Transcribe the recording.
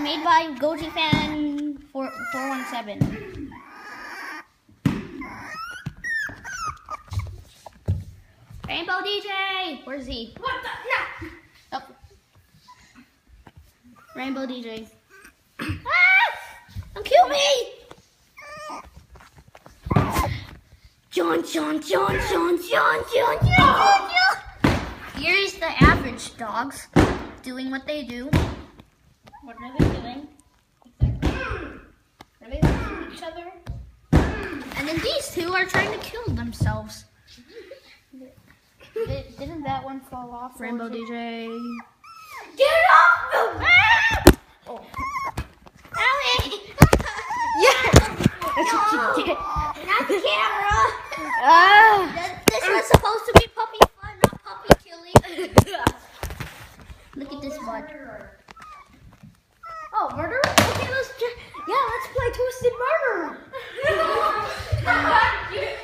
made by Goji Fan 417. Rainbow DJ! Where's he? What the? No! Oh. Rainbow DJ. Ah! Don't kill me! John. Here is the average dogs doing what they do. What are they doing? Are they hitting each other? And then these two are trying to kill themselves. Didn't that one fall off? Rainbow DJ. Get it off me! Oh. Ellie! Yeah! That's what you did. Not the camera! Ah! This was supposed to be puppy fun, not puppy killing. Look at this bud. Oh, murderer? Okay.